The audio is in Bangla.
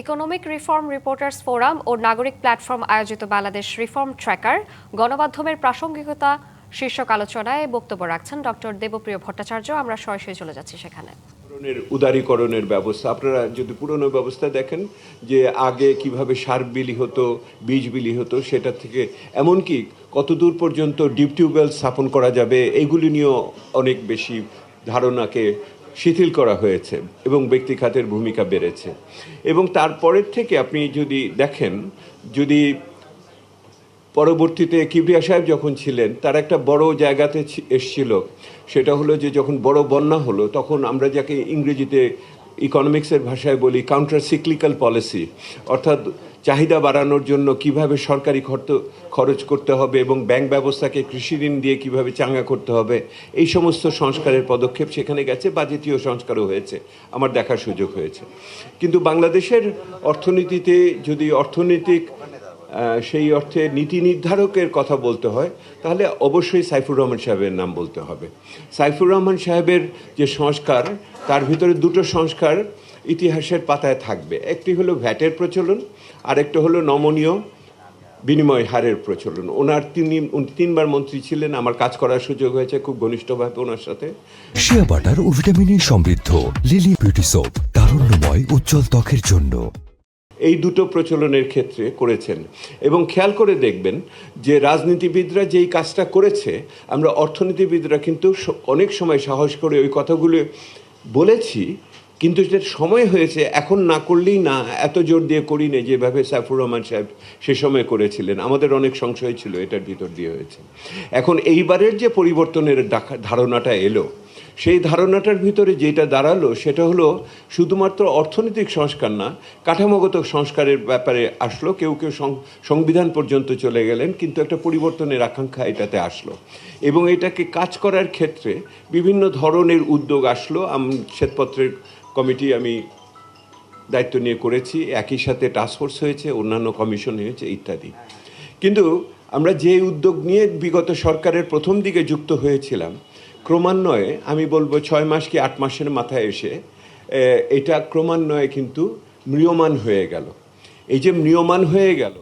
ইকোনমিক রিফর্ম রিপোর্টার্স ফোরাম ও নাগরিক প্ল্যাটফর্ম আয়োজিত বাংলাদেশ রিফর্ম ট্র্যাকার গণমাধ্যমের প্রাসঙ্গিকতা শীর্ষক আলোচনায় বক্তব্য রাখছেন ডক্টর দেবপ্রিয় ভট্টাচার্য। আমরা সরাসরি চলে যাচ্ছি সেখানে। উদারীকরণের ব্যবস্থা, আপনারা যদি পুরনো ব্যবস্থা দেখেন যে আগে কিভাবে সার বিলি হতো, বীজ বিলি হতো, সেটা থেকে এমনকি কতদূর পর্যন্ত ডিপ টিউবওয়েল স্থাপন করা যাবে এইগুলি নিয়েও অনেক বেশি ধারণাকে শিথিল করা হয়েছে এবং ব্যক্তি খাতের ভূমিকা বেড়েছে। এবং তারপরের থেকে আপনি যদি দেখেন, যদি পরবর্তীতে কিবরিয়া সাহেব যখন ছিলেন তার একটা বড় জায়গাতে এসছিল, সেটা হলো যে যখন বড় বন্যা হলো তখন আমরা যাকে ইংরেজিতে ইকোনমিক্সের ভাষায় বলি কাউন্টার সিক্লিক্যাল পলিসি, অর্থাৎ চাহিদা বাড়ানোর জন্য কিভাবে সরকারি খরচ করতে হবে এবং ব্যাংক ব্যবস্থাকে কৃষি ঋণ দিয়ে কিভাবে চাঙ্গা করতে হবে, এই সমস্ত সংস্কারের পদক্ষেপ সেখানে গেছে। বাজেটীয় সংস্কারও হয়েছে, আমার দেখার সুযোগ হয়েছে। কিন্তু বাংলাদেশের অর্থনীতিতে যদি অর্থনৈতিক সেই অর্থে নীতি নির্ধারকের কথা বলতে হয় তাহলে অবশ্যই সাইফুর রহমান সাহেবের নাম বলতে হবে। সাইফুর রহমান সাহেবের যে সংস্কার, তার ভিতরে দুটো সংস্কার ইতিহাসের পাতায় থাকবে। একটি হলো ভ্যাটের প্রচলন, আরেকটা হলো নমনীয় বিনিময় হারের প্রচলন। উনি তিনবার মন্ত্রী ছিলেন, আমার কাজ করার সুযোগ হয়েছে খুব ঘনিষ্ঠভাবে ওনার সাথে। শিয়া বাটার ও ভিটামিনে সমৃদ্ধ লিলি বিউটি সোপ, তারুণ্যময় উজ্জ্বল ত্বকের জন্য। এই দুটো প্রচলনের ক্ষেত্রে করেছেন। এবং খেয়াল করে দেখবেন যে রাজনীতিবিদরা যেই কাজটা করেছে, আমরা অর্থনীতিবিদরা কিন্তু অনেক সময় সাহস করে ওই কথাগুলো বলেছি, কিন্তু যেটা সময় হয়েছে এখন না করলেই না, এত জোর দিয়ে করি না যেভাবে সাইফুর রহমান সাহেব সে সময় করেছিলেন। আমাদের অনেক সংশয় ছিল এটার ভিতর দিয়ে হয়েছে। এখন এইবারের যে পরিবর্তনের ধারণাটা এলো, সেই ধারণাটার ভিতরে যেটা দাঁড়ালো সেটা হলো শুধুমাত্র অর্থনৈতিক সংস্কার না, কাঠামোগত সংস্কারের ব্যাপারে আসলো। কেউ কেউ সংবিধান পর্যন্ত চলে গেলেন, কিন্তু একটা পরিবর্তনের আকাঙ্ক্ষা এটাতে আসলো। এবং এটাকে কাজ করার ক্ষেত্রে বিভিন্ন ধরনের উদ্যোগ আসলো। শ্বেতপত্রের কমিটি আমি দায়িত্ব নিয়ে করেছি, একই সাথে টাস্কফোর্স হয়েছে, অন্যান্য কমিশন হয়েছে ইত্যাদি। কিন্তু আমরা যে উদ্যোগ নিয়ে বিগত সরকারের প্রথম দিকে যুক্ত হয়েছিলাম, ক্রমান্বয়ে আমি বলবো 6 মাস কি 8 মাসের মাথায় এসে এটা ক্রমান্বয়ে কিন্তু ম্রিয়মাণ হয়ে গেল। এই যে ম্রিয়মাণ হয়ে গেল,